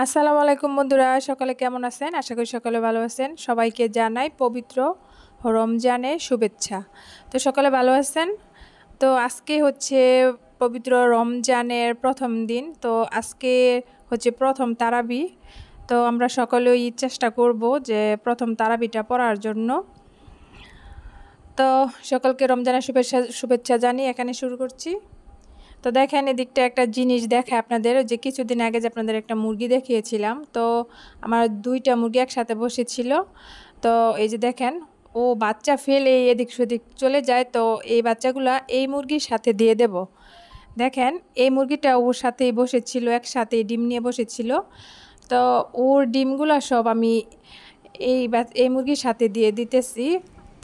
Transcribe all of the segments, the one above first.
আসসালামু আলাইকুম বন্ধুরা, সকালে কেমন আছেন? আশা করি সকালে ভালো আছেন। সবাইকে জানাই পবিত্র রমজানের শুভেচ্ছা। তো সকালে ভালো আছেন? তো আজকে হচ্ছে পবিত্র রমজানের প্রথম দিন। তো আজকে হচ্ছে প্রথম তারাবি। তো আমরা সকলেই চেষ্টা করব যে প্রথম তারাবিটা পড়ার জন্য। তো সকলকে রমজানের শুভেচ্ছা জানিয়ে এখানে শুরু করছি। তো দেখেন এদিকটা একটা জিনিস দেখে আপনাদের, যে কিছুদিন আগে যে আপনাদের একটা মুরগি দেখিয়েছিলাম, তো আমার দুইটা মুরগি একসাথে বসেছিল। তো এই যে দেখেন ও বাচ্চা ফেলে এদিক সেদিক চলে যায়। তো এই বাচ্চাগুলা এই মুরগির সাথে দিয়ে দেব। দেখেন এই মুরগিটা ওর সাথেই বসেছিল, একসাথে ডিম নিয়ে বসেছিল। তো ওর ডিমগুলা সব আমি এই মুরগির সাথে দিয়ে দিতেছি।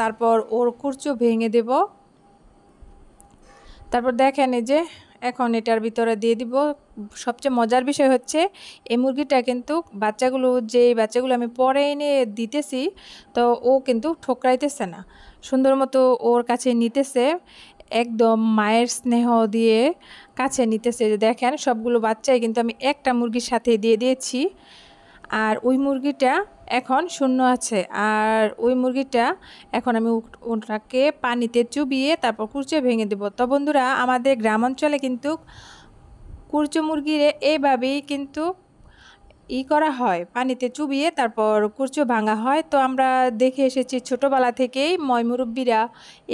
তারপর ওর কুরচো ভেঙে দেব। তারপর দেখেন এই যে এখন এটার ভিতরে দিয়ে দিব। সবচেয়ে মজার বিষয় হচ্ছে এই মুরগিটা কিন্তু বাচ্চাগুলো আমি পরে এনে দিতেছি, তো ও কিন্তু ঠোকরাইতেছে না, সুন্দর মতো ওর কাছে নিতেছে, একদম মায়ের স্নেহ দিয়ে কাছে নিতেছে। যে দেখেন সবগুলো বাচ্চাই কিন্তু আমি একটা মুরগির সাথে দিয়ে দিয়েছি। আর ওই মুরগিটা এখন শূন্য আছে। আর ওই মুরগিটা এখন আমি ওটাকে পানিতে চুবিয়ে তারপর কুরচে ভেঙে দেব। তো বন্ধুরা, আমাদের গ্রাম অঞ্চলে কিন্তু কুরচো মুরগির এইভাবেই কিন্তু করা হয়, পানিতে চুবিয়ে তারপর কুরচো ভাঙা হয়। তো আমরা দেখে এসেছি ছোটোবেলা থেকেই মুরব্বিরা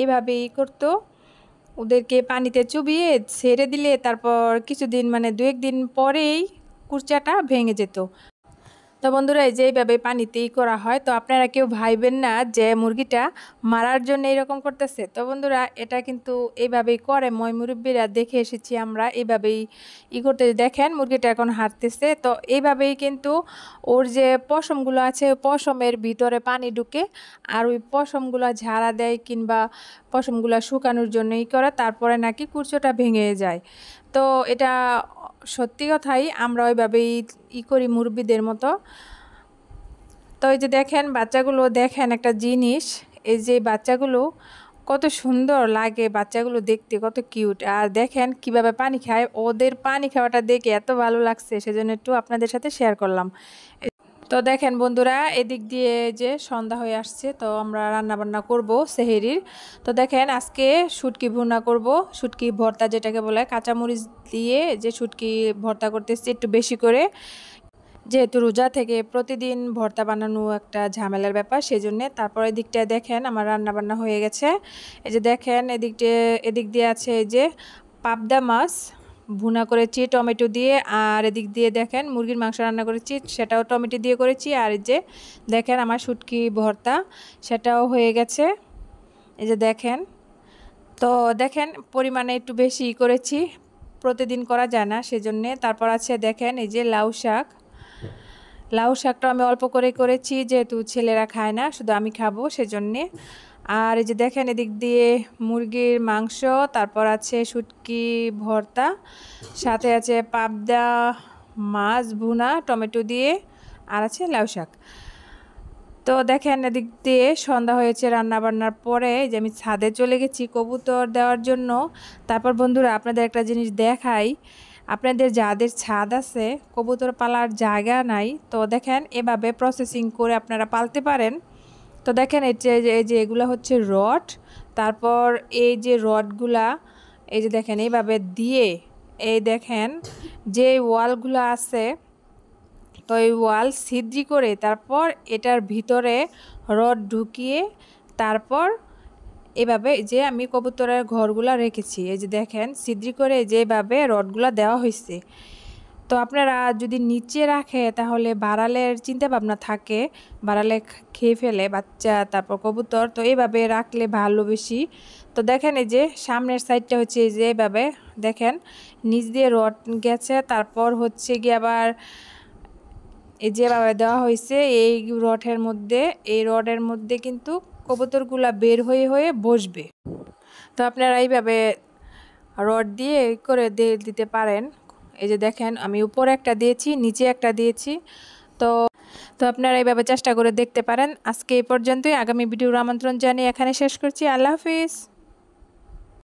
এভাবেই করতো। ওদেরকে পানিতে চুবিয়ে ছেড়ে দিলে তারপর কিছুদিন মানে 2-1 দিন পরেই কুরচাটা ভেঙে যেত। তো বন্ধুরা, এই যে এইভাবে পানিতেই করা হয়। তো আপনারা কেউ ভাইবেন না যে মুরগিটা মারার জন্য এরকম করতেছে। তো বন্ধুরা, এটা কিন্তু এইভাবেই করে, মুরব্বিরা দেখে এসেছি আমরা এইভাবেই করতে। দেখেন মুরগিটা এখন হাঁটতেছে। তো এইভাবেই কিন্তু ওর যে পশমগুলো আছে, পশমের ভিতরে পানি ঢুকে, আর ওই পশমগুলো ঝাড়া দেয় কিংবা পশমগুলো শুকানোর জন্যই করে, তারপরে নাকি কুরচোটা ভেঙে যায়। তো এটা সত্যি কথাই, আমরা ওইভাবেই করি মুরব্বিদের মতো। তো এই যে দেখেন বাচ্চাগুলো, দেখেন একটা জিনিস, এই যে বাচ্চাগুলো কত সুন্দর লাগে, বাচ্চাগুলো দেখতে কত কিউট। আর দেখেন কিভাবে পানি খায়, ওদের পানি খাওয়াটা দেখে এত ভালো লাগছে, সেজন্য একটু আপনাদের সাথে শেয়ার করলাম। তো দেখেন বন্ধুরা, এদিক দিয়ে যে সন্ধ্যা হয়ে আসছে, তো আমরা রান্নাবান্না করব সেহেরির। তো দেখেন আজকে শুটকি ভুনা করব, শুটকি ভর্তা যেটাকে বলে, কাঁচামরিচ দিয়ে যে শুটকি ভর্তা করতেছি একটু বেশি করে, যেহেতু রোজা থেকে প্রতিদিন ভর্তা বানানো একটা ঝামেলার ব্যাপার, সেই জন্যে। তারপর এদিকটায় দেখেন আমার রান্নাবান্না হয়ে গেছে। এই যে দেখেন এদিক দিয়ে আছে এই যে পাবদা মাছ ভুনা করেছি টমেটো দিয়ে। আর এদিক দিয়ে দেখেন মুরগির মাংস রান্না করেছি, সেটাও টমেটো দিয়ে করেছি। আর এই যে দেখেন আমার শুটকি ভর্তা, সেটাও হয়ে গেছে। এই যে দেখেন, তো দেখেন পরিমাণে একটু বেশি করেছি, প্রতিদিন করা যায় না সেজন্যে। তারপর আছে দেখেন এই যে লাউ শাকটা আমি অল্প করে করেছি, যেহেতু ছেলেরা খায় না, শুধু আমি খাবো সেজন্যে। আর এই যে দেখেন এদিক দিয়ে মুরগির মাংস, তারপর আছে শুটকি ভর্তা, সাথে আছে পাবদা মাছ ভুনা টমেটো দিয়ে, আর আছে লাউ শাক। তো দেখেন এদিক দিয়ে সন্ধ্যা হয়েছে রান্না বান্নার পরে, যে আমি ছাদে চলে গেছি কবুতর দেওয়ার জন্য। তারপর বন্ধুরা, আপনাদের একটা জিনিস দেখাই, আপনাদের যাদের ছাদ আছে কবুতর পালার জায়গা নাই, তো দেখেন এভাবে প্রসেসিং করে আপনারা পালতে পারেন। তো দেখেন এই যে এগুলো হচ্ছে রড। তারপর এই যে রডগুলা, এই যে দেখেন এইভাবে দিয়ে, এই দেখেন যে ওয়ালগুলো আছে, তো এই ওয়াল ছিদ্রি করে তারপর এটার ভিতরে রড ঢুকিয়ে তারপর এভাবে যে আমি কবুতরের ঘরগুলা রেখেছি, এই যে দেখেন ছিদ্রি করে যেভাবে রডগুলা দেওয়া হয়েছে। তো আপনারা যদি নিচে রাখে তাহলে বাড়ালের চিন্তা ভাবনা থাকে, বাড়ালে খেয়ে ফেলে বাচ্চা তারপর কবুতর, তো এইভাবে রাখলে ভালো বেশি। তো দেখেন এই যে সামনের সাইডটা হচ্ছে এই যে এইভাবে দেখেন নিচ দিয়ে রড গেছে, তারপর হচ্ছে গিয়ে আবার এই যেভাবে দেওয়া হয়েছে এই রডের মধ্যে কিন্তু কবুতরগুলা বের হয়ে বসবে। তো আপনারা এইভাবে রড দিয়ে করে দিতে পারেন। এই যে দেখেন আমি উপরে একটা দিয়েছি, নিচে একটা দিয়েছি। তো তো আপনারা এইভাবে চেষ্টা করে দেখতে পারেন। আজকে এই পর্যন্তই, আগামী ভিডিওর আমন্ত্রণ জানিয়ে এখানে শেষ করছি। আল্লাহ হাফিজ।